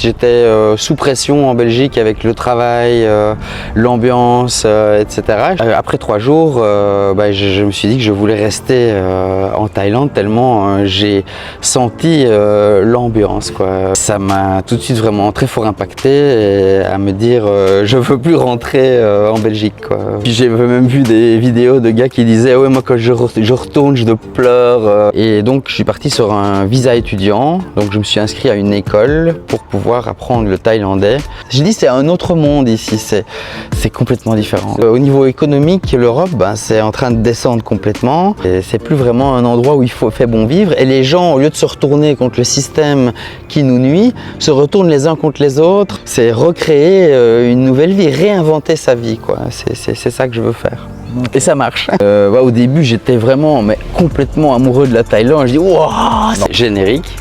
j'étais sous pression en Belgique avec le travail, l'ambiance, etc. Après 3 jours, je me suis dit que je voulais rester en Thaïlande tellement j'ai senti l'ambiance, quoi. Ça m'a tout de suite vraiment très fort impacté et à me dire je veux plus rentrer en Belgique, quoi. Puis j'ai même vu des vidéos de gars qui disaient ouais, moi quand je retourne je pleure, et donc je suis parti sur un visa étudiant. Donc je me suis inscrit à une école pour pouvoir apprendre le thaïlandais. J'ai dit c'est un autre monde ici, c'est complètement différent. Au niveau économique, l'Europe, c'est en train de descendre complètement et c'est plus vraiment un endroit où il fait bon vivre, et les gens, au lieu de se retourner contre le système qui nous nuit, se retournent les uns contre les autres. C'est recréer une nouvelle vie, réinventer sa vie, quoi. C'est ça que je veux faire. Et ça marche. Au début, j'étais vraiment complètement amoureux de la Thaïlande. Je dis wow, c'est générique.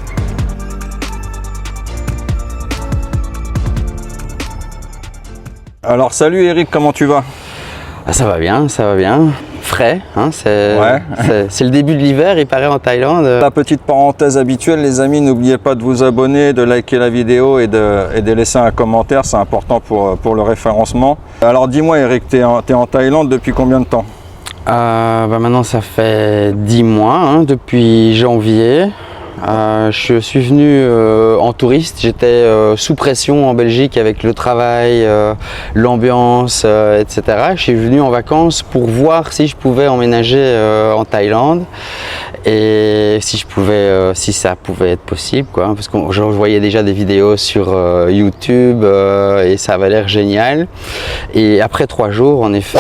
Alors salut Eric, comment tu vas? Ça va bien, ça va bien. Frais, hein, c'est le début de l'hiver, il paraît, en Thaïlande. La petite parenthèse habituelle, les amis, n'oubliez pas de vous abonner, de liker la vidéo et de laisser un commentaire, c'est important pour le référencement. Alors dis-moi Eric, t'es en Thaïlande depuis combien de temps? Maintenant ça fait 10 mois, hein, depuis janvier. Je suis venu en touriste, j'étais sous pression en Belgique avec le travail, l'ambiance, etc. Je suis venu en vacances pour voir si je pouvais emménager en Thaïlande et si ça pouvait être possible, quoi, parce que je voyais déjà des vidéos sur YouTube et ça avait l'air génial. Et après 3 jours, en effet,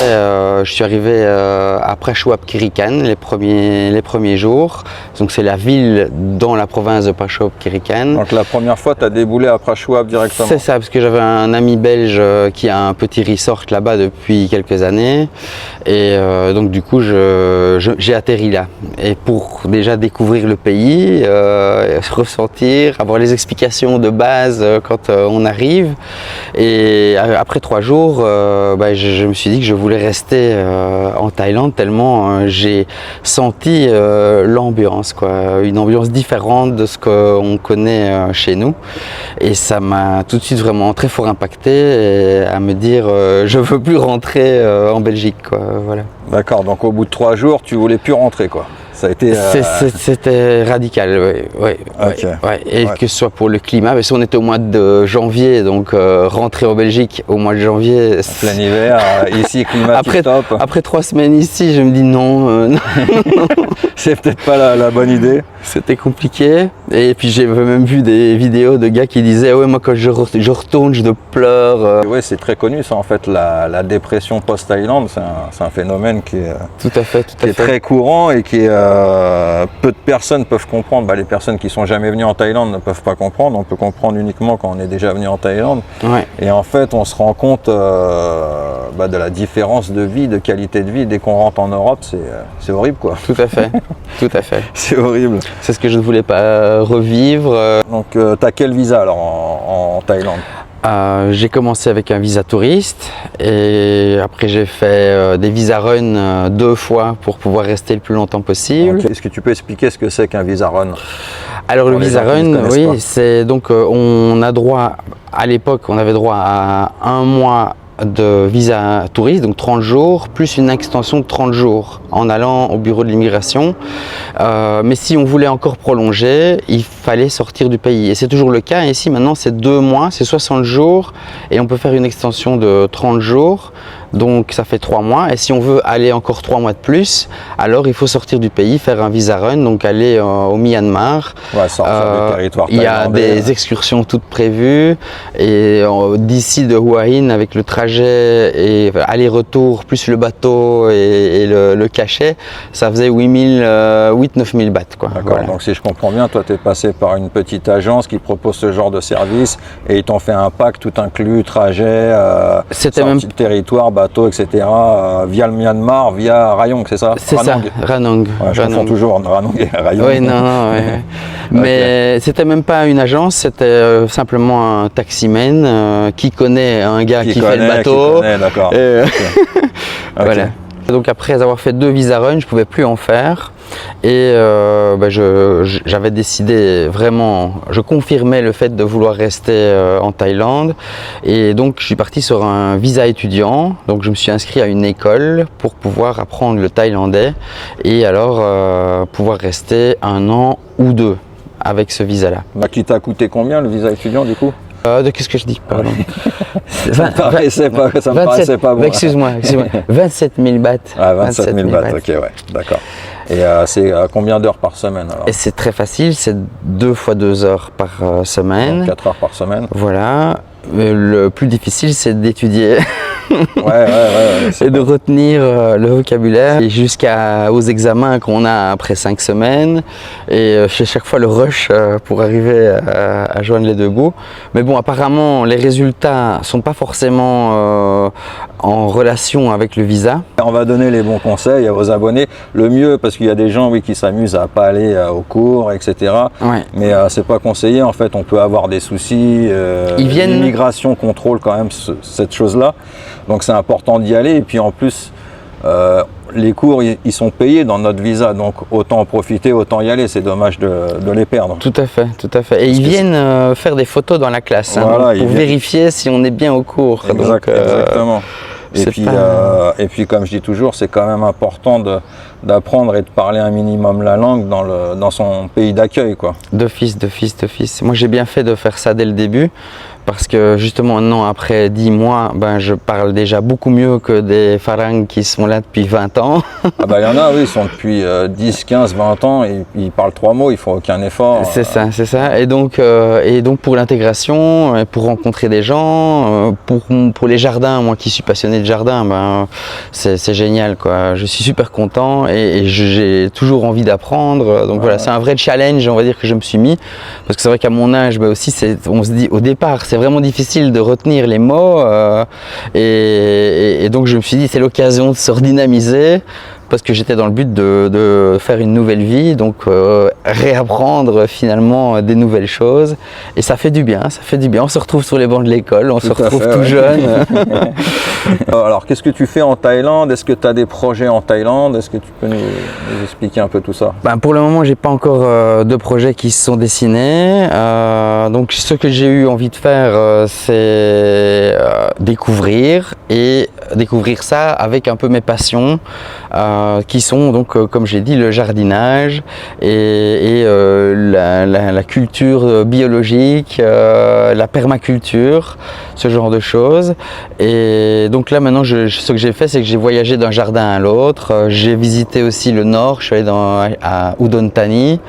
je suis arrivé à Prachuap Khiri Khan les premiers jours. Donc c'est la ville dans la province de Prachuap Khiri Khan. Donc la première fois, tu as déboulé à Prachuap directement? C'est ça, parce que j'avais un ami belge qui a un petit resort là-bas depuis quelques années. Et donc du coup, j'ai atterri là. Et pour déjà découvrir le pays, ressentir, avoir les explications de base quand on arrive. Et après 3 jours, je me suis dit que je voulais rester en Thaïlande tellement j'ai senti l'ambiance, quoi, une ambiance différente de ce qu'on connaît chez nous, et ça m'a tout de suite vraiment très fort impacté et à me dire je veux plus rentrer en Belgique, quoi, voilà. D'accord, donc au bout de 3 jours, tu voulais plus rentrer, quoi. Ça a été. C'était radical, oui. Okay. Et que ce soit pour le climat, parce qu'on était au mois de janvier, donc rentrer en Belgique au mois de janvier. En plein hiver, ici climat top. Après 3 semaines ici, je me dis non. C'est peut-être pas la bonne idée. C'était compliqué. Et puis j'ai même vu des vidéos de gars qui disaient ouais, moi quand je retourne je pleure. Oui, c'est très connu ça, en fait, la dépression post-Thaïlande, c'est un phénomène qui est, très courant et qui peu de personnes peuvent comprendre. Les personnes qui sont jamais venues en Thaïlande ne peuvent pas comprendre. On peut comprendre uniquement quand on est déjà venu en Thaïlande. Ouais. Et en fait, on se rend compte de la différence de vie, de qualité de vie. Dès qu'on rentre en Europe, c'est horrible, quoi. Tout à fait, tout à fait. C'est horrible. C'est ce que je ne voulais pas revivre. Donc, tu as quel visa alors en Thaïlande? J'ai commencé avec un visa touriste et après j'ai fait des visa run 2 fois pour pouvoir rester le plus longtemps possible. Okay. Est-ce que tu peux expliquer ce que c'est qu'un visa run? Alors le visa run, oui, c'est donc on a droit, à l'époque on avait droit à 1 mois de visa touriste, donc 30 jours, plus une extension de 30 jours en allant au bureau de l'immigration. Mais si on voulait encore prolonger, il fallait sortir du pays. Et c'est toujours le cas. Ici, maintenant, c'est 2 mois, c'est 60 jours. Et on peut faire une extension de 30 jours. Donc, ça fait 3 mois. Et si on veut aller encore 3 mois de plus, alors il faut sortir du pays, faire un visa run, donc aller au Myanmar. Ouais, sortir du territoire il y a des excursions toutes prévues. Et d'ici de Hua Hin, avec le trajet et aller-retour, plus le bateau et le cachet, ça faisait 8-9 000 bahts, quoi. D'accord, voilà. Donc si je comprends bien, toi tu es passé par une petite agence qui propose ce genre de service et ils t'ont fait un pack tout inclus, trajet, sortie de territoire, bateau, etc. Via le Myanmar, via Rayong, c'est ça? C'est ça, Ranong. Ouais, je confonds toujours Ranong et Rayong. Oui, non, ouais. Mais c'était même pas une agence, c'était simplement un taximan qui connaît un gars qui fait le bateau. D'accord. Voilà. Donc après avoir fait 2 visa runs, je ne pouvais plus en faire. Et j'avais décidé vraiment, je confirmais le fait de vouloir rester en Thaïlande. Et donc je suis parti sur un visa étudiant. Donc je me suis inscrit à une école pour pouvoir apprendre le thaïlandais et alors pouvoir rester 1 an ou 2 avec ce visa-là. Qui t'a coûté combien le visa étudiant du coup? Qu'est-ce que je dis? Pardon. Ça me paraissait pas bon. Excuse-moi. 27 000 bahts. Ah, 27 000 bahts, ok, ouais, d'accord. Et c'est combien d'heures par semaine alors? Et c'est très facile, c'est 2 fois 2 heures par semaine. Donc 4 heures par semaine. Voilà. Le plus difficile, c'est d'étudier. Ouais, et de retenir le vocabulaire et jusqu'aux examens qu'on a après 5 semaines et chez chaque fois le rush pour arriver à joindre les 2 bouts. Mais bon, apparemment les résultats sont pas forcément en relation avec le visa. On va donner les bons conseils à vos abonnés. Le mieux, parce qu'il y a des gens qui s'amusent à pas aller au cours, etc. Ouais. Mais c'est pas conseillé. En fait, on peut avoir des soucis. L'immigration contrôle quand même cette chose-là. Donc c'est important d'y aller. Et puis en plus, les cours, ils sont payés dans notre visa. Donc autant en profiter, autant y aller. C'est dommage de les perdre. Tout à fait, tout à fait. Et ils viennent faire des photos dans la classe voilà, pour vérifier si on est bien au cours. Exactement. Et puis, comme je dis toujours, c'est quand même important d'apprendre et de parler un minimum la langue dans son pays d'accueil, quoi. D'office. Moi, j'ai bien fait de faire ça dès le début. Parce que justement maintenant après 10 mois, je parle déjà beaucoup mieux que des Farangs qui sont là depuis 20 ans. Ah il y en a, oui, ils sont depuis 10, 15, 20 ans et ils parlent 3 mots, ils font aucun effort. C'est ça. Et donc pour l'intégration, pour rencontrer des gens, pour les jardins, moi qui suis passionné de jardin, c'est génial, quoi. Je suis super content et j'ai toujours envie d'apprendre. Donc voilà, c'est un vrai challenge, on va dire, que je me suis mis. Parce que c'est vrai qu'à mon âge, aussi, on se dit au départ, c'est vraiment difficile de retenir les mots et donc je me suis dit c'est l'occasion de se redynamiser parce que j'étais dans le but de faire une nouvelle vie, donc réapprendre finalement des nouvelles choses et ça fait du bien, on se retrouve sur les bancs de l'école, on se retrouve tout jeune. Alors qu'est-ce que tu fais en Thaïlande? Est-ce que tu as des projets en Thaïlande? Est-ce que tu peux nous expliquer un peu tout ça? Pour le moment, j'ai pas encore de projets qui se sont dessinés, donc ce que j'ai eu envie de faire, c'est découvrir ça avec un peu mes passions. Qui sont donc, comme j'ai dit, le jardinage et la culture biologique, la permaculture, ce genre de choses. Et donc là maintenant, ce que j'ai fait, c'est que j'ai voyagé d'un jardin à l'autre. J'ai visité aussi le nord, je suis allé à Udon Thani.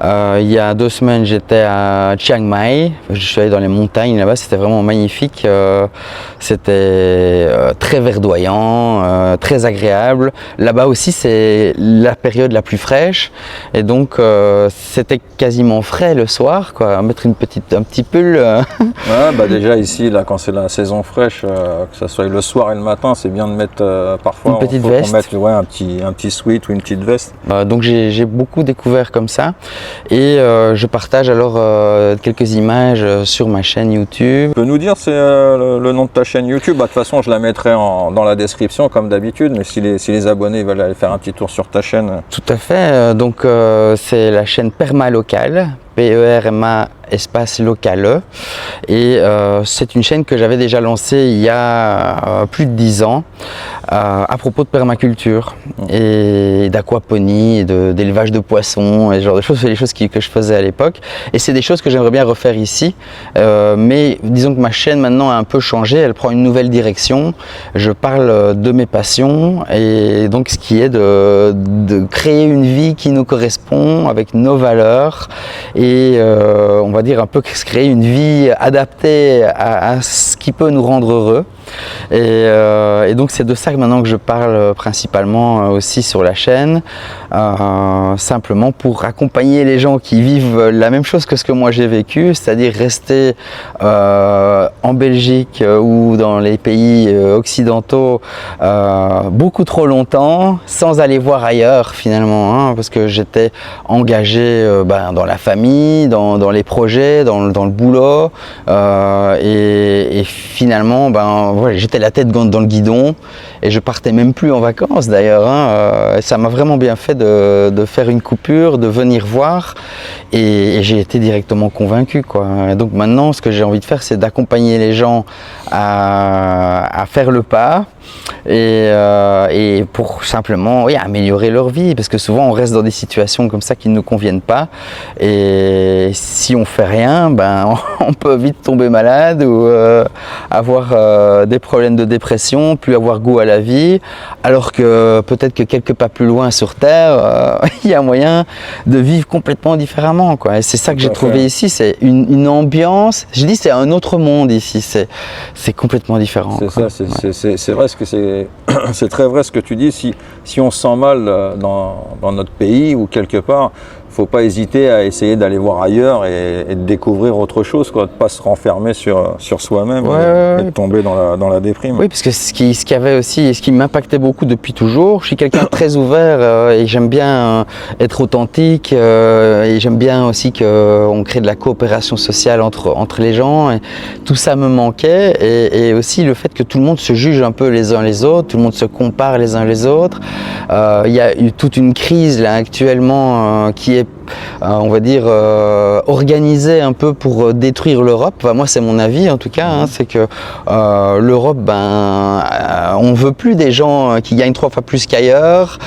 Il y a 2 semaines, j'étais à Chiang Mai. Je suis allé dans les montagnes là-bas, c'était vraiment magnifique. C'était très verdoyant, très agréable. Là-bas aussi, c'est la période la plus fraîche et donc c'était quasiment frais le soir, quoi. Mettre un petit pull. Ouais, déjà ici, là, quand c'est la saison fraîche, que ce soit le soir et le matin, c'est bien de mettre parfois une petite veste. Un petit sweat ou une petite veste. Donc j'ai beaucoup découvert comme ça et je partage alors quelques images sur ma chaîne YouTube. Tu peux nous dire c'est le nom de ta chaîne YouTube? De toute façon, je la mettrai dans la description comme d'habitude, mais si les abonnés veulent aller faire un petit tour sur ta chaîne. Tout à fait, donc c'est la chaîne Permalocale, PERMA espace local et c'est une chaîne que j'avais déjà lancée il y a plus de 10 ans à propos de permaculture et d'aquaponie, d'élevage de poissons et ce genre de choses. C'est des choses que je faisais à l'époque et c'est des choses que j'aimerais bien refaire ici, mais disons que ma chaîne maintenant a un peu changé, elle prend une nouvelle direction. Je parle de mes passions et donc ce qui est de créer une vie qui nous correspond avec nos valeurs et on va dire un peu créer une vie adaptée à ce qui peut nous rendre heureux. Et donc c'est de ça que maintenant que je parle principalement aussi sur la chaîne, simplement pour accompagner les gens qui vivent la même chose que ce que moi j'ai vécu, c'est-à-dire rester en Belgique ou dans les pays occidentaux beaucoup trop longtemps sans aller voir ailleurs finalement, parce que j'étais engagé dans la famille, dans les projets, dans le boulot et finalement j'étais la tête dans le guidon et je partais même plus en vacances d'ailleurs, ça m'a vraiment bien fait de faire une coupure, de venir voir, et j'ai été directement convaincu, quoi. Et donc maintenant, ce que j'ai envie de faire, c'est d'accompagner les gens à faire le pas, et pour simplement améliorer leur vie, parce que souvent on reste dans des situations comme ça qui ne nous conviennent pas, et si on fait rien, on peut vite tomber malade ou avoir des problèmes de dépression, plus avoir goût à la vie, alors que peut-être que quelques pas plus loin sur Terre, il y a moyen de vivre complètement différemment, quoi. Et c'est ça que j'ai trouvé ici, c'est une ambiance, je dis c'est un autre monde ici, c'est complètement différent. C'est vrai, c'est très vrai ce que tu dis. Si on se sent mal dans notre pays ou quelque part, faut pas hésiter à essayer d'aller voir ailleurs et de découvrir autre chose, quoi, de pas se renfermer sur soi-même et de tomber dans la déprime. Oui, parce que ce qui avait aussi, ce qui m'impactait beaucoup depuis toujours, je suis quelqu'un de très ouvert et j'aime bien être authentique et j'aime bien aussi qu'on crée de la coopération sociale entre les gens, et tout ça me manquait, et aussi le fait que tout le monde se juge un peu les uns les autres, tout le monde se compare les uns les autres. Il y a eu toute une crise là actuellement qui est on va dire organisée un peu pour détruire l'Europe. Enfin, moi c'est mon avis en tout cas, c'est que l'Europe, on veut plus des gens qui gagnent 3 fois plus qu'ailleurs,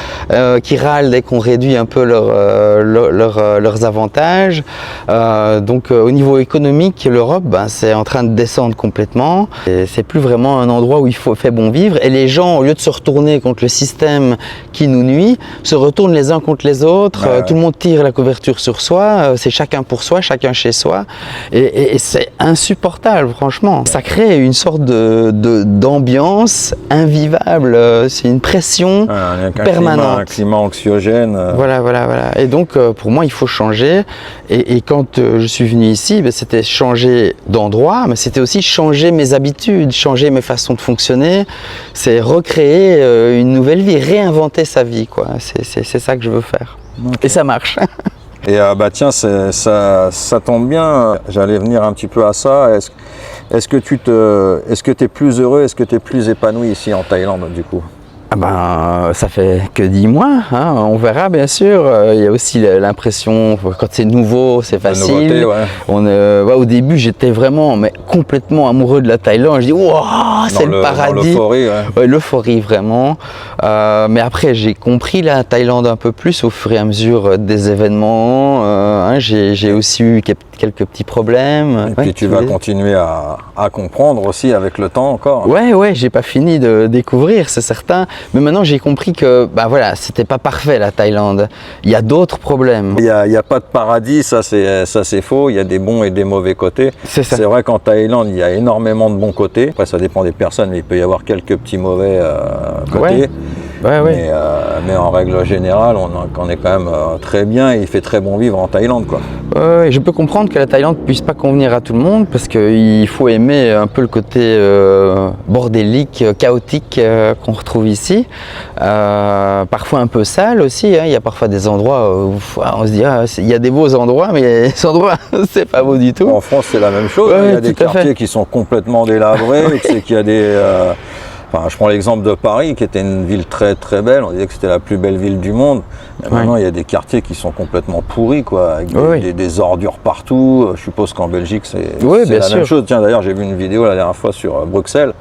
qui râlent dès qu'on réduit un peu leurs avantages. Donc au niveau économique, l'Europe, c'est en train de descendre complètement. C'est plus vraiment un endroit où il fait bon vivre, et les gens, au lieu de se retourner contre le système qui nous nuit, se retournent les uns contre les autres. Tout le monde tire la couverture sur soi, c'est chacun pour soi, chacun chez soi, et c'est insupportable, franchement. Ça crée une sorte d'ambiance invivable, c'est une pression permanente. Un climat anxiogène. Voilà. Et donc pour moi il faut changer, et quand je suis venu ici, c'était changer d'endroit, mais c'était aussi changer mes habitudes, changer mes façons de fonctionner, c'est recréer une nouvelle vie, réinventer sa vie, quoi. C'est ça que je veux faire. Okay. Et ça marche. Et tiens, ça tombe bien, j'allais venir un petit peu à ça. Est-ce que tu es plus heureux, est-ce que tu es plus épanoui ici en Thaïlande du coup? Ça fait que 10 mois, on verra bien sûr. Il y a aussi l'impression, quand c'est nouveau, c'est facile. Nouveauté, au début, j'étais vraiment complètement amoureux de la Thaïlande. Je dis, wow, c'est le paradis. L'euphorie, l'euphorie vraiment. Mais après, j'ai compris la Thaïlande un peu plus au fur et à mesure des événements. J'ai aussi eu quelques petits problèmes. Et puis tu vas continuer à comprendre aussi avec le temps encore. Ouais, j'ai pas fini de découvrir, c'est certain. Mais maintenant j'ai compris que c'était pas parfait la Thaïlande. Il y a d'autres problèmes. Il y a pas de paradis, ça c'est faux. Il y a des bons et des mauvais côtés. C'est vrai qu'en Thaïlande il y a énormément de bons côtés. Après ça dépend des personnes, mais il peut y avoir quelques petits mauvais côtés. Mais en règle générale, on est quand même très bien, et il fait très bon vivre en Thaïlande, quoi. Je peux comprendre que la Thaïlande ne puisse pas convenir à tout le monde, parce qu'il faut aimer un peu le côté bordélique, chaotique qu'on retrouve ici. Parfois un peu sale aussi, il y a parfois des endroits où on se dit il y a des beaux endroits, mais ces endroits c'est pas beau du tout. En France c'est la même chose, il y a des quartiers qui sont complètement délabrés, c'est qu'il y a des... je prends l'exemple de Paris, qui était une ville très très belle, on disait que c'était la plus belle ville du monde. Maintenant, il y a des quartiers qui sont complètement pourris, quoi, avec des ordures partout. Je suppose qu'en Belgique, c'est la même chose. Tiens, d'ailleurs, j'ai vu une vidéo la dernière fois sur Bruxelles,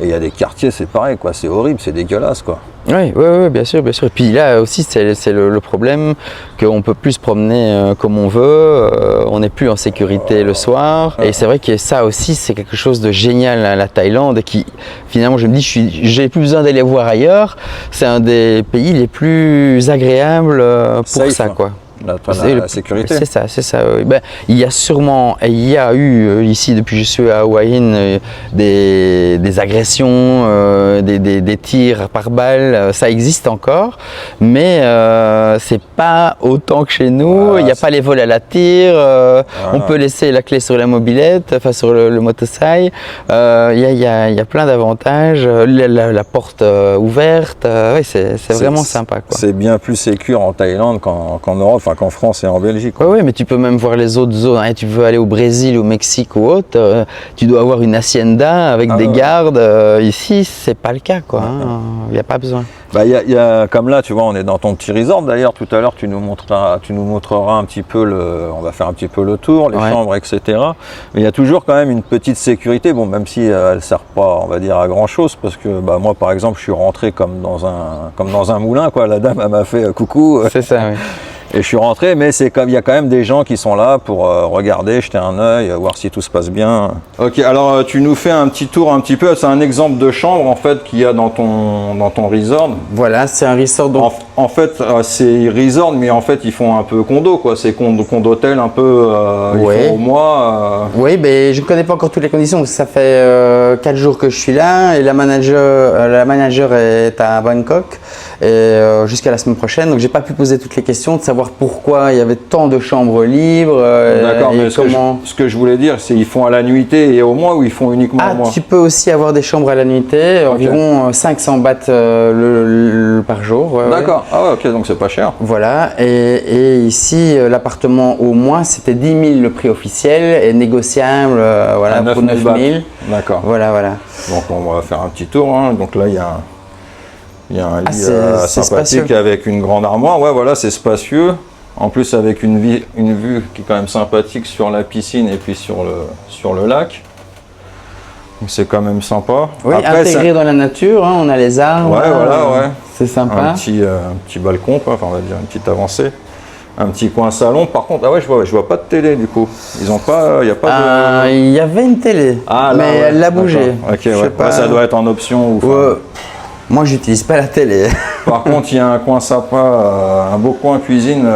et il y a des quartiers, c'est pareil, quoi, c'est horrible, c'est dégueulasse, quoi. Oui, bien sûr. Et puis là aussi, c'est le problème qu'on ne peut plus se promener comme on veut, on n'est plus en sécurité le soir. Et c'est vrai que ça aussi, c'est quelque chose de génial à la Thaïlande, qui finalement, je me dis, j'ai plus besoin d'aller voir ailleurs. C'est un des pays les plus agréables pour ça, quoi. La sécurité. C'est ça. Il y a sûrement, et il y a eu ici depuis que je suis à Hua Hin des agressions, des tirs par balle, ça existe encore, mais c'est pas autant que chez nous. Il n'y a pas les vols à la tire, on peut laisser la clé sur la mobilette, sur le motocycle. Il y a plein d'avantages, la porte ouverte, c'est vraiment sympa, quoi. C'est bien plus sécure en Thaïlande qu'en Europe. qu'en France et en Belgique. Oui, mais tu peux même voir les autres zones. Hein. Tu veux aller au Brésil, au Mexique ou autre, tu dois avoir une hacienda avec des gardes. Ici, c'est pas le cas, quoi. Il n'y a pas besoin. Bah, comme là, tu vois, on est dans ton petit resort. D'ailleurs, tout à l'heure, tu nous montreras un petit peu on va faire un petit peu le tour, les chambres, etc. Mais il y a toujours quand même une petite sécurité. Bon, même si elle sert pas, on va dire, à grand chose, parce que bah, moi, par exemple, je suis rentré comme dans un moulin, quoi. La dame, elle m'a fait coucou. C'est ça, oui. Et je suis rentré, mais il y a quand même des gens qui sont là pour regarder, jeter un œil, voir si tout se passe bien. Ok, alors tu nous fais un petit tour un petit peu. C'est un exemple de chambre en fait qu'il y a dans ton resort. Voilà, c'est un resort. Donc... En fait, c'est resort, mais en fait ils font un peu condo, quoi. C'est condo-hôtel un peu. Ils font au mois. Oui, mais je ne connais pas encore toutes les conditions. Ça fait 4 jours que je suis là et la manager est à Bangkok jusqu'à la semaine prochaine. Donc j'ai pas pu poser toutes les questions de savoir pourquoi il y avait tant de chambres libres. D'accord, mais ce que je voulais dire, c'est qu'ils font à la nuitée et au mois ou ils font uniquement au mois? Tu peux aussi avoir des chambres à la nuitée, environ 500 bahts par jour. D'accord, ah ouais, ok, donc c'est pas cher. Voilà, et ici, l'appartement au mois, c'était 10 000 le prix officiel et négociable voilà, pour 9 000. D'accord. Voilà. Donc on va faire un petit tour. Hein. Donc là, il y a un lit sympathique spacieux. avec une grande armoire. Ouais, voilà, c'est spacieux. En plus, avec une vue qui est quand même sympathique sur la piscine et puis sur le lac. Donc c'est quand même sympa. Oui, après, intégré dans la nature, hein, on a les arbres. Ouais, voilà, ouais. C'est sympa. Un petit balcon, quoi. Enfin, on va dire une petite avancée. Un petit coin salon. Par contre, je vois pas de télé du coup. Ils ont pas, il y a pas de. Il y avait une télé, mais elle l'a bougé. Ok, ouais. Ça doit être en option ou. Moi, j'utilise pas la télé. Par contre, il y a un coin sympa, un beau coin cuisine.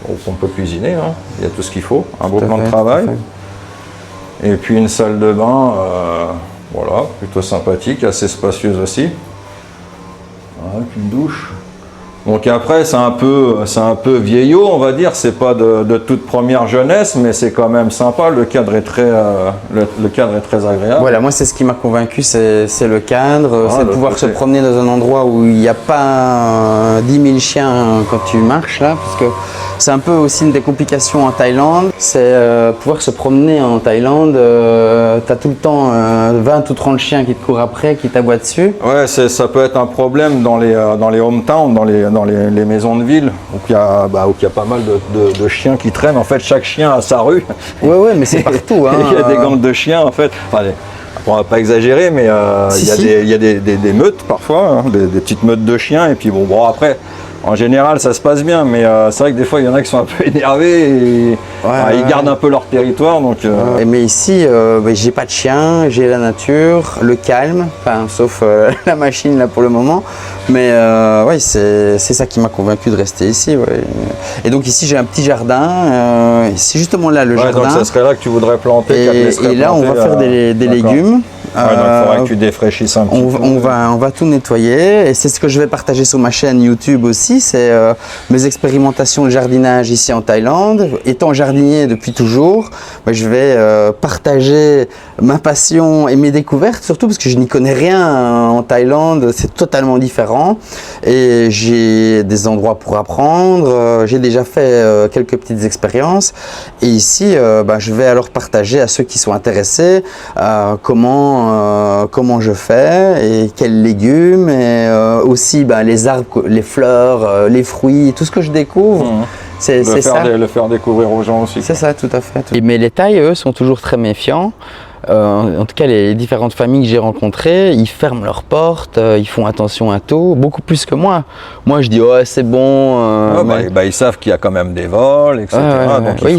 On peut cuisiner, hein. Il y a tout ce qu'il faut. Un beau plan de travail. Et puis une salle de bain, voilà, plutôt sympathique, assez spacieuse aussi. Avec une douche. Donc après, c'est un peu vieillot, on va dire. C'est pas de toute première jeunesse, mais c'est quand même sympa. Le cadre est très agréable. Voilà, moi c'est ce qui m'a convaincu, c'est le cadre, c'est de pouvoir se promener dans un endroit où il n'y a pas 10 000 chiens quand tu marches là, parce que c'est un peu aussi une des complications en Thaïlande, c'est pouvoir se promener en Thaïlande. Tu as tout le temps 20 ou 30 chiens qui te courent après, qui t'aboient dessus. Ouais, ça peut être un problème dans les hometowns, dans les maisons de ville, où il y a pas mal de chiens qui traînent. En fait, chaque chien a sa rue. Ouais, mais c'est partout. Hein. Il y a des gangs de chiens, en fait. Enfin, on va pas exagérer, mais il y a des meutes parfois, hein, des petites meutes de chiens. Et puis bon après. En général, ça se passe bien, mais c'est vrai que des fois, il y en a qui sont un peu énervés et ils gardent un peu leur territoire. Donc, Mais ici, j'ai pas de chien, j'ai la nature, le calme, sauf la machine là pour le moment. Mais c'est ça qui m'a convaincu de rester ici. Ouais. Et donc ici, j'ai un petit jardin. C'est justement là le jardin. Donc ça serait là que tu voudrais planter. Et là, on va faire des légumes. Donc il faudrait que tu défraîchisses un petit peu. On va tout nettoyer et c'est ce que je vais partager sur ma chaîne YouTube aussi, c'est mes expérimentations de jardinage ici en Thaïlande. Étant jardinier depuis toujours, je vais partager ma passion et mes découvertes, surtout parce que je n'y connais rien en Thaïlande, c'est totalement différent et j'ai des endroits pour apprendre, j'ai déjà fait quelques petites expériences et ici je vais alors partager à ceux qui sont intéressés comment je fais et quels légumes et aussi les arbres, les fleurs, les fruits, tout ce que je découvre. C'est ça. Le faire découvrir aux gens aussi. C'est ça, tout à fait. Mais les Thaïs, eux, sont toujours très méfiants. En tout cas, les différentes familles que j'ai rencontrées, ils ferment leurs portes, ils font attention à tout, beaucoup plus que moi. Moi, je dis, c'est bon. Ils savent qu'il y a quand même des vols, etc. Donc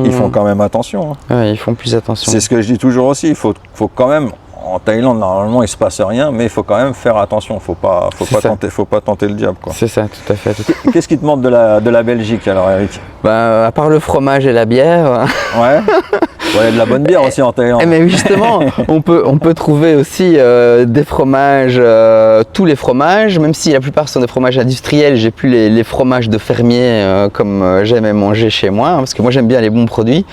ils font quand même attention. Hein. Ils font plus attention. C'est ce que je dis toujours aussi. Il faut quand même. En Thaïlande, normalement, il ne se passe rien, mais il faut quand même faire attention. Il ne faut pas tenter le diable. C'est ça, tout à fait. Qu'est-ce qui te manque de la Belgique, alors, Eric? À part le fromage et la bière. Ouais. Il y a de la bonne bière aussi en Thaïlande. Mais justement, on peut trouver aussi des fromages, tous les fromages, même si la plupart sont des fromages industriels, j'ai plus les fromages de fermiers comme j'aime manger chez moi, parce que moi j'aime bien les bons produits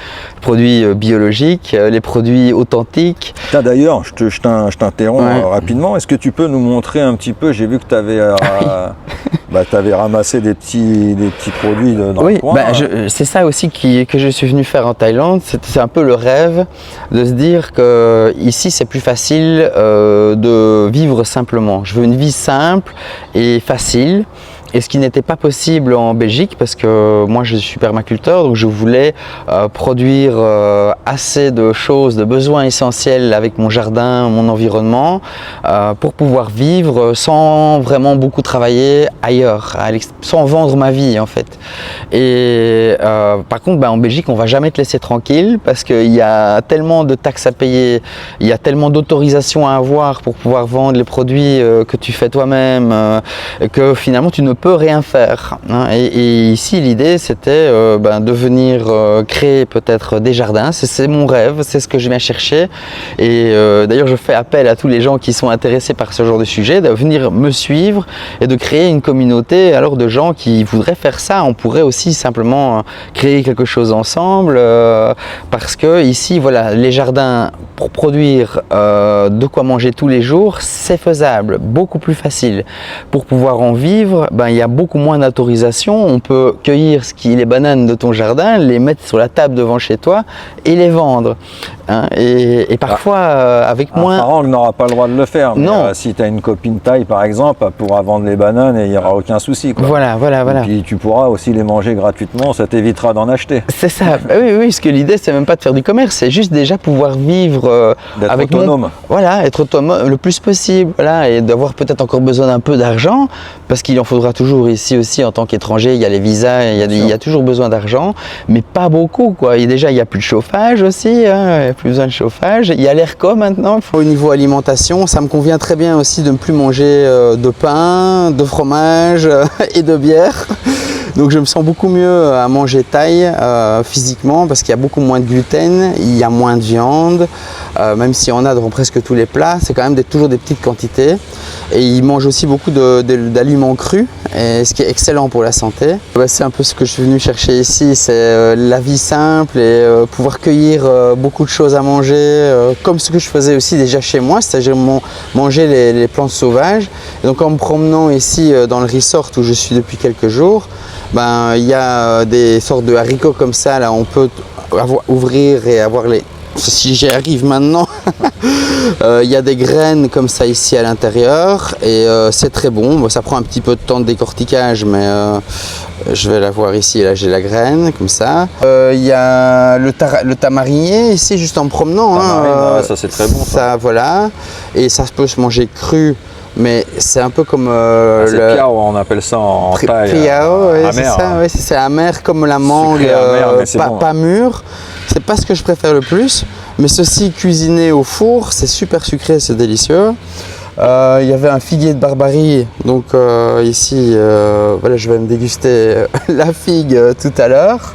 biologiques, les produits authentiques. D'ailleurs, je t'interromps rapidement, est-ce que tu peux nous montrer un petit peu, j'ai vu que tu avais ramassé des petits produits dans le coin. C'est ça aussi que je suis venu faire en Thaïlande, c'est un peu le rêve de se dire que ici c'est plus facile de vivre simplement. Je veux une vie simple et facile. Et ce qui n'était pas possible en Belgique, parce que moi je suis permaculteur, donc je voulais produire assez de choses, de besoins essentiels avec mon jardin, mon environnement, pour pouvoir vivre sans vraiment beaucoup travailler ailleurs, sans vendre ma vie en fait. Et par contre, en Belgique, on ne va jamais te laisser tranquille, parce qu'il y a tellement de taxes à payer, il y a tellement d'autorisations à avoir pour pouvoir vendre les produits que tu fais toi-même, que finalement tu ne peux rien faire. Et ici l'idée c'était de venir créer peut-être des jardins, c'est mon rêve, c'est ce que je viens chercher. Et d'ailleurs je fais appel à tous les gens qui sont intéressés par ce genre de sujet de venir me suivre et de créer une communauté alors de gens qui voudraient faire ça. On pourrait aussi simplement créer quelque chose ensemble, parce que ici voilà, les jardins pour produire de quoi manger tous les jours, c'est faisable, beaucoup plus facile. Pour pouvoir en vivre, il y a beaucoup moins d'autorisation. On peut cueillir les bananes de ton jardin, les mettre sur la table devant chez toi et les vendre. Et parfois avec moins... Un parent n'aura pas le droit de le faire. Mais non. Si tu as une copine thaï par exemple, elle pourra vendre les bananes et il n'y aura aucun souci. Voilà. Et puis tu pourras aussi les manger gratuitement, ça t'évitera d'en acheter. C'est ça. Oui, parce que l'idée c'est même pas de faire du commerce, c'est juste déjà pouvoir vivre avec autonome. Être autonome le plus possible, et d'avoir peut-être encore besoin d'un peu d'argent, parce qu'il en faudra toujours ici aussi en tant qu'étranger. Il y a les visas, il y a toujours besoin d'argent, mais pas beaucoup quoi. Et déjà il n'y a plus de chauffage aussi, il n'y a plus besoin de chauffage. Il y a l'ERCO maintenant. Au niveau alimentation, ça me convient très bien aussi de ne plus manger de pain, de fromage et de bière. Donc je me sens beaucoup mieux à manger thaï physiquement, parce qu'il y a beaucoup moins de gluten, il y a moins de viande, même si on a dans presque tous les plats, c'est quand même toujours des petites quantités. Et ils mangent aussi beaucoup d'aliments crus, et ce qui est excellent pour la santé. C'est un peu ce que je suis venu chercher ici, c'est la vie simple et pouvoir cueillir beaucoup de choses à manger, comme ce que je faisais aussi déjà chez moi, c'est-à-dire manger les plantes sauvages. Et donc en me promenant ici dans le resort où je suis depuis quelques jours, il y a des sortes de haricots comme ça, là on peut ouvrir et avoir les... Si j'y arrive maintenant, il y a des graines comme ça ici à l'intérieur et c'est très bon. Ça prend un petit peu de temps de décortiquage, mais je vais la voir ici, là j'ai la graine comme ça. Il y a le tamarinier ici juste en me promenant. Ça c'est très bon. Ça voilà, et ça peut se manger cru. Mais c'est un peu comme c'est piao, on appelle ça en thaï. Piao, amer. C'est amer comme la mangue, pas mûr. C'est pas ce que je préfère le plus, mais ceci cuisiné au four, c'est super sucré, c'est délicieux. Il y avait un figuier de Barbarie, donc ici, je vais me déguster la figue tout à l'heure.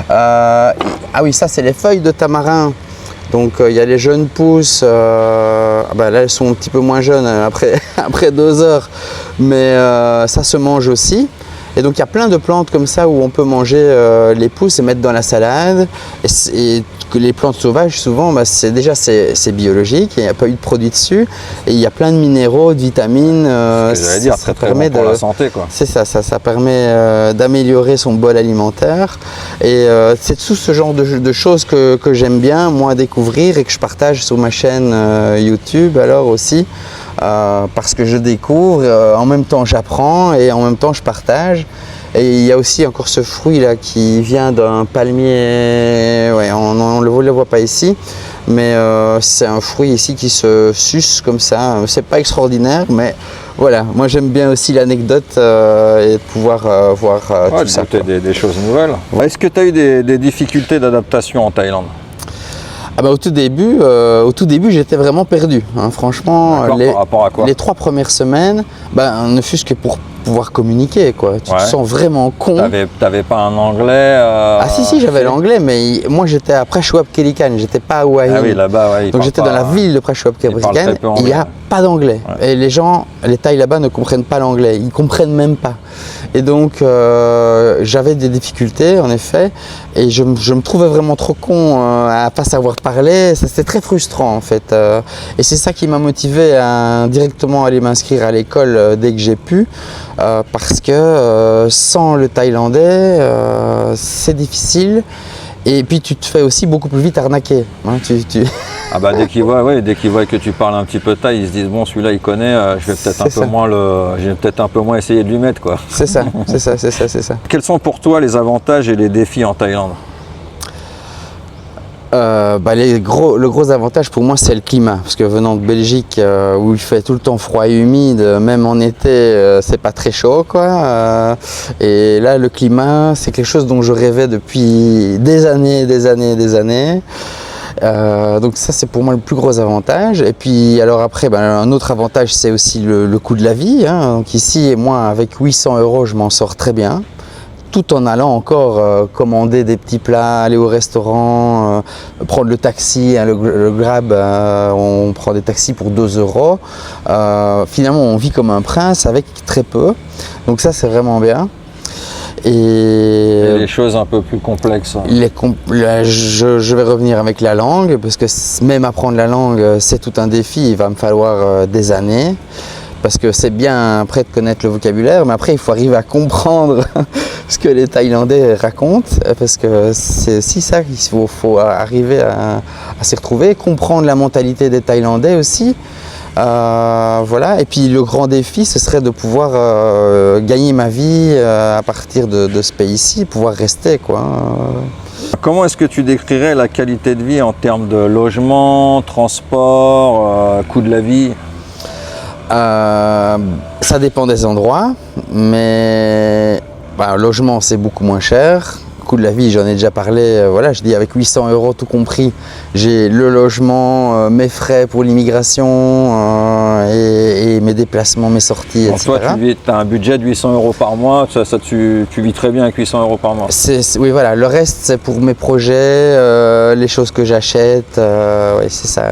Ah oui, ça c'est les feuilles de tamarin. Donc il y a les jeunes pousses, là elles sont un petit peu moins jeunes après 2 heures, mais ça se mange aussi. Et donc il y a plein de plantes comme ça où on peut manger les pousses et mettre dans la salade. Et que les plantes sauvages, souvent, c'est biologique, il n'y a pas eu de produits dessus. Et il y a plein de minéraux, de vitamines. J'allais dire, très bon pour la santé, quoi. C'est ça permet d'améliorer son bol alimentaire. Et c'est tout ce genre de choses que j'aime bien, moi, découvrir et que je partage sur ma chaîne YouTube, alors aussi. Parce que je découvre, en même temps j'apprends et en même temps je partage. Et il y a aussi encore ce fruit là qui vient d'un palmier, on ne le voit pas ici, mais c'est un fruit ici qui se suce comme ça. C'est pas extraordinaire, mais voilà, moi j'aime bien aussi l'anecdote et de pouvoir voir tout ça. Des choses nouvelles. Est-ce que tu as eu des difficultés d'adaptation en Thaïlande? Au tout début, j'étais vraiment perdu. Franchement, par rapport à quoi? Les 3 premières semaines, ne fût-ce que pour pouvoir communiquer, quoi. Tu te sens vraiment con. T'avais pas un anglais Ah si, j'avais l'anglais, mais moi j'étais à Prachowap-Kelikan, j'étais pas à Hua Hin. Ah oui, là-bas, ouais. Donc j'étais dans la ville de Prachowap-Kelikan, il n'y a pas d'anglais. Et les Thaïs là-bas ne comprennent pas l'anglais, ils comprennent même pas. Et donc j'avais des difficultés, en effet, et je me trouvais vraiment trop con à pas savoir parler. C'était très frustrant, en fait. Et c'est ça qui m'a motivé à directement aller m'inscrire à l'école dès que j'ai pu, parce que sans le thaïlandais, c'est difficile. Et puis tu te fais aussi beaucoup plus vite arnaquer. Hein, Ah bah dès qu'ils voient que tu parles un petit peu thaï, ils se disent bon, celui-là il connaît, je vais peut-être un peu moins essayer de lui mettre, quoi. C'est ça, c'est ça. Quels sont pour toi les avantages et les défis en Thaïlande? Le gros avantage pour moi, c'est le climat, parce que venant de Belgique où il fait tout le temps froid et humide, même en été c'est pas très chaud, quoi. Et là le climat, c'est quelque chose dont je rêvais depuis des années. Donc ça, c'est pour moi le plus gros avantage. Et puis alors après, un autre avantage, c'est aussi le coût de la vie, hein. Donc ici, moi avec 800 €, je m'en sors très bien, tout en allant encore commander des petits plats, aller au restaurant, prendre le taxi, hein, le Grab, on prend des taxis pour 2 €. Finalement, on vit comme un prince avec très peu. Donc ça, c'est vraiment bien. Et les choses un peu plus complexes. Je vais revenir avec la langue, parce que même apprendre la langue, c'est tout un défi. Il va me falloir des années. Parce que c'est bien après de connaître le vocabulaire, mais après il faut arriver à comprendre ce que les Thaïlandais racontent, parce que c'est aussi ça qu'il faut arriver à s'y retrouver, comprendre la mentalité des Thaïlandais aussi. Voilà. Et puis le grand défi, ce serait de pouvoir gagner ma vie à partir de ce pays-ci, pouvoir rester, quoi. Comment est-ce que tu décrirais la qualité de vie en termes de logement, transport, coût de la vie? Ça dépend des endroits, mais logement, c'est beaucoup moins cher. Coût de la vie, j'en ai déjà parlé, voilà, je dis avec 800 € tout compris, j'ai le logement, mes frais pour l'immigration et mes déplacements, mes sorties, donc etc. Toi, tu as un budget de 800 € par mois, tu vis très bien avec 800 € par mois. Oui, voilà, le reste c'est pour mes projets, les choses que j'achète, ouais, c'est ça,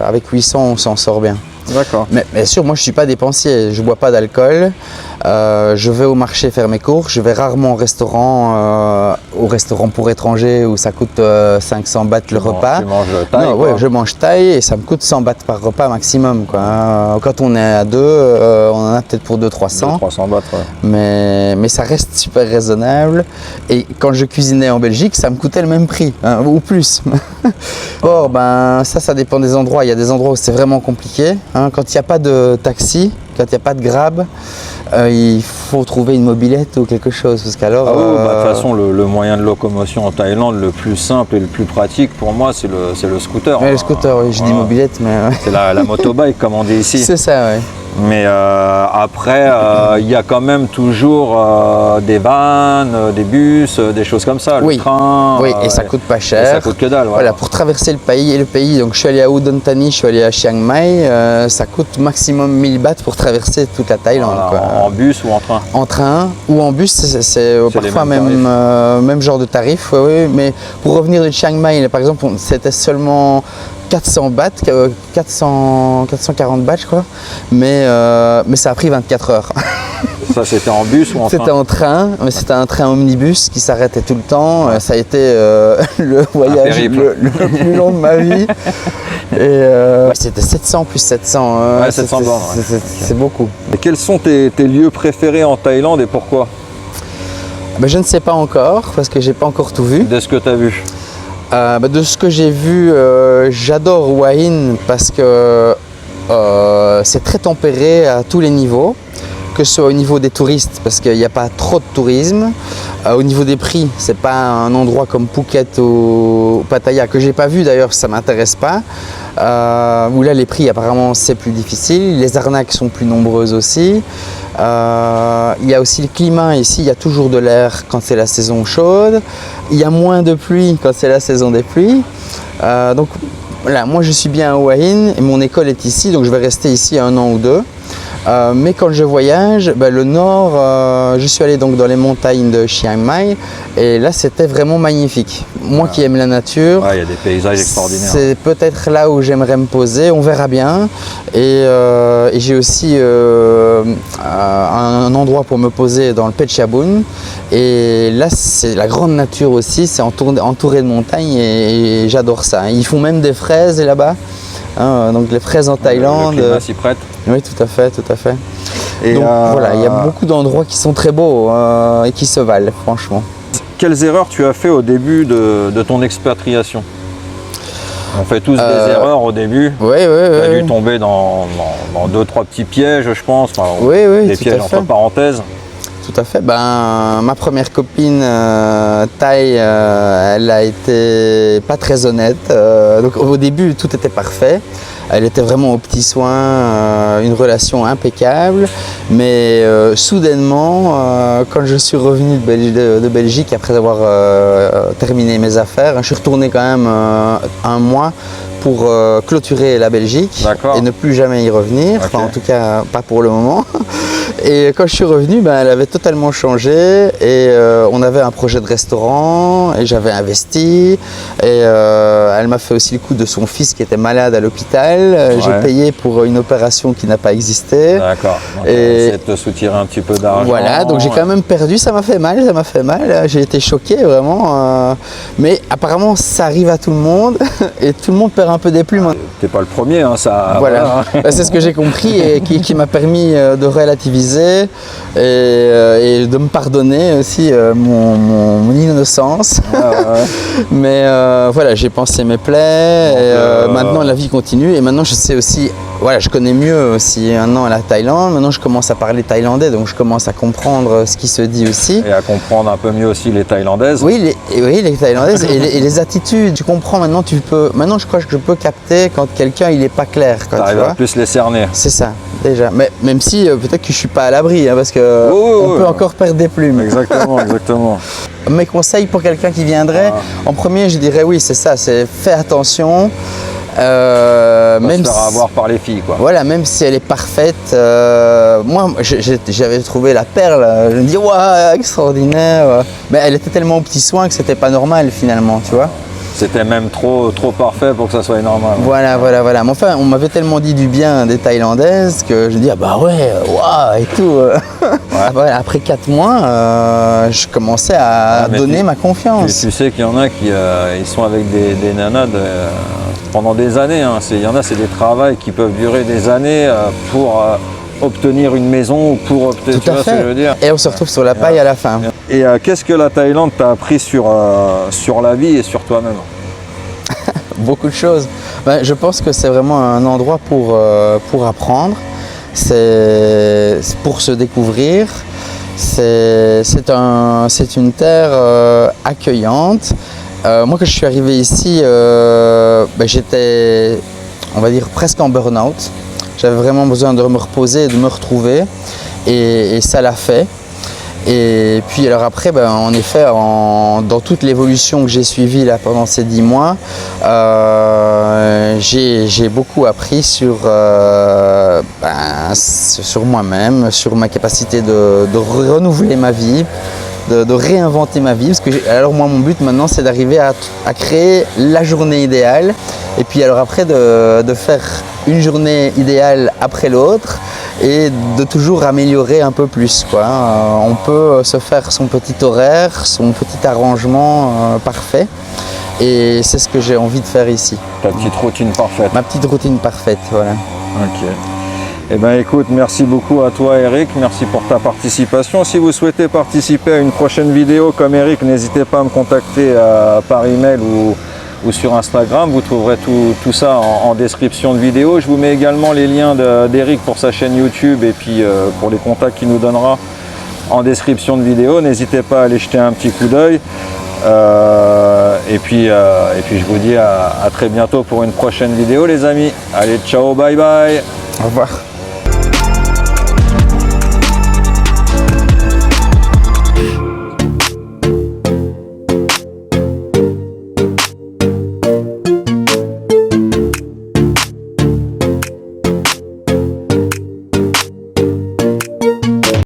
avec 800 on s'en sort bien. D'accord. Mais bien sûr, moi je ne suis pas dépensier, je ne bois pas d'alcool, je vais au marché faire mes courses, je vais rarement au restaurant pour étrangers où ça coûte 500 bahts le repas. Tu manges thaï? Non, ouais, je mange thaï et ça me coûte 100 bahts par repas maximum, quoi. Quand on est à deux, on en a peut-être pour 200-300. 300 bahts, ouais. Mais ça reste super raisonnable. Et quand je cuisinais en Belgique, ça me coûtait le même prix, hein, ou plus. Or, ça dépend des endroits. Il y a des endroits où c'est vraiment compliqué. Hein, quand il n'y a pas de taxi, quand il n'y a pas de Grab, il faut trouver une mobilette ou quelque chose. Parce qu'alors, de toute façon, le moyen de locomotion en Thaïlande, le plus simple et le plus pratique pour moi, c'est le scooter. Ouais, le scooter, oui, je dis mobilette, mais... C'est la motobike, comme on dit ici. C'est ça, oui. Mais après, il y a quand même toujours des vannes, des bus, des choses comme ça, le train. Oui, et ça coûte pas cher. Et ça coûte que dalle. Voilà, pour traverser le pays, donc je suis allé à Udon Thani, je suis allé à Chiang Mai, ça coûte maximum 1000 bahts pour traverser toute la Thaïlande. Voilà, en bus ou en train? En train ou en bus, c'est parfois même genre de tarif. Oui, mais pour revenir de Chiang Mai, par exemple, c'était seulement 400 bahts, 440 bahts je crois, mais ça a pris 24 heures. Ça c'était en bus ou en train? C'était en train, mais c'était un train omnibus qui s'arrêtait tout le temps. Ouais. Ça a été le voyage le plus long de ma vie. Et c'était 700 plus 700. Ouais, 700 bornes. C'est beaucoup. Et quels sont tes lieux préférés en Thaïlande et pourquoi? Je ne sais pas encore, parce que j'ai pas encore tout vu. De ce que tu as vu? De ce que j'ai vu, j'adore Hua Hin parce que c'est très tempéré à tous les niveaux, que ce soit au niveau des touristes parce qu'il n'y a pas trop de tourisme, au niveau des prix, c'est pas un endroit comme Phuket ou Pattaya que j'ai pas vu d'ailleurs, ça m'intéresse pas, où là les prix apparemment c'est plus difficile, les arnaques sont plus nombreuses aussi. Il y a aussi le climat ici, il y a toujours de l'air quand c'est la saison chaude, il y a moins de pluie quand c'est la saison des pluies. Donc voilà, moi je suis bien à Hua Hin et mon école est ici, donc je vais rester ici 1 an ou 2. Mais quand je voyage, le nord, je suis allé donc dans les montagnes de Chiang Mai et là c'était vraiment magnifique. Moi qui aime la nature, il y a des paysages extraordinaires. C'est peut-être là où j'aimerais me poser, on verra bien. Et j'ai aussi un endroit pour me poser dans le Phetchabun. Et là c'est la grande nature aussi, c'est entouré de montagnes et j'adore ça. Ils font même des fraises là-bas. Donc les fraises en Thaïlande. Le climat s'y prête. Oui, tout à fait, tout à fait. Et donc voilà, il y a beaucoup d'endroits qui sont très beaux et qui se valent, franchement. Quelles erreurs tu as fait au début de ton expatriation? On fait tous des erreurs au début. Oui, tu as dû tomber dans 2-3 petits pièges, je pense. Enfin, des pièges entre parenthèses. Tout à fait. Ma première copine thaï, elle a été pas très honnête. Donc au début, tout était parfait. Elle était vraiment aux petits soins, une relation impeccable. Mais soudainement, quand je suis revenu de Belgique après avoir terminé mes affaires, je suis retourné quand même un mois pour clôturer la Belgique et ne plus jamais y revenir. Okay. Enfin, en tout cas, pas pour le moment. Et quand je suis revenu, elle avait totalement changé et on avait un projet de restaurant et j'avais investi et elle m'a fait aussi le coup de son fils qui était malade à l'hôpital. J'ai payé pour une opération qui n'a pas existé. D'accord. Et de te soutirer un petit peu d'argent. Voilà, donc j'ai quand même perdu, ça m'a fait mal, J'ai été choqué vraiment. Mais apparemment ça arrive à tout le monde et tout le monde perd un peu des plumes. T'es pas le premier, hein, ça. Voilà, c'est ce que j'ai compris et qui m'a permis de relativiser et de me pardonner aussi mon innocence. Mais voilà, j'ai pensé mes plaies. Maintenant la vie continue et maintenant je sais aussi, voilà, je connais mieux aussi maintenant la Thaïlande. Maintenant je commence à parler thaïlandais, donc je commence à comprendre ce qui se dit aussi. Et à comprendre un peu mieux aussi les Thaïlandaises. Oui, les Thaïlandaises et les attitudes. Tu comprends maintenant, maintenant je crois que je peux capter quand quelqu'un il est pas clair. Tu arrives à plus les cerner. C'est ça, déjà. Mais même si peut-être que je suis pas à l'abri, parce que on peut encore perdre des plumes. Exactement, exactement. Mes conseils pour quelqu'un qui viendrait, en premier je dirais oui, c'est ça, c'est fais attention. Même se faire avoir par les filles, quoi. Voilà, même si elle est parfaite, moi j'avais trouvé la perle, je me dis waouh, extraordinaire, mais elle était tellement aux petits soins que c'était pas normal finalement, tu vois. C'était même trop parfait pour que ça soit normal. Voilà. Mais enfin, on m'avait tellement dit du bien des Thaïlandaises que je dis ah bah ouais, waouh et tout. Après 4 mois, je commençais à donner ma confiance. Tu sais qu'il y en a qui ils sont avec des nanas pendant des années. Hein. Il y en a, c'est des travails qui peuvent durer des années pour obtenir une maison ou pour obtenir, tu vois ce que je veux dire. Et on se retrouve sur la paille à la fin. Et qu'est-ce que la Thaïlande t'a appris sur la vie et sur toi-même? Beaucoup de choses. Je pense que c'est vraiment un endroit pour apprendre, c'est pour se découvrir, c'est une terre accueillante. Moi quand je suis arrivé ici, j'étais, on va dire, presque en burn-out. J'avais vraiment besoin de me reposer et de me retrouver et ça l'a fait. Et puis alors après, en effet, dans toute l'évolution que j'ai suivie là pendant ces 10 mois, j'ai beaucoup appris sur moi-même, sur ma capacité de renouveler ma vie, de réinventer ma vie. Parce que alors moi, mon but maintenant, c'est d'arriver à créer la journée idéale. Et puis alors après, de faire une journée idéale après l'autre et de toujours améliorer un peu plus, quoi. On peut se faire son petit horaire, son petit arrangement parfait et c'est ce que j'ai envie de faire ici. Ta petite routine parfaite. Ma petite routine parfaite, voilà. Ok. Eh bien écoute, merci beaucoup à toi Eric, merci pour ta participation. Si vous souhaitez participer à une prochaine vidéo comme Eric, n'hésitez pas à me contacter par email ou sur Instagram, vous trouverez tout ça en description de vidéo. Je vous mets également les liens d'Eric pour sa chaîne YouTube et puis pour les contacts qu'il nous donnera en description de vidéo. N'hésitez pas à aller jeter un petit coup d'œil. Et puis je vous dis à très bientôt pour une prochaine vidéo les amis. Allez, ciao, bye bye. Au revoir.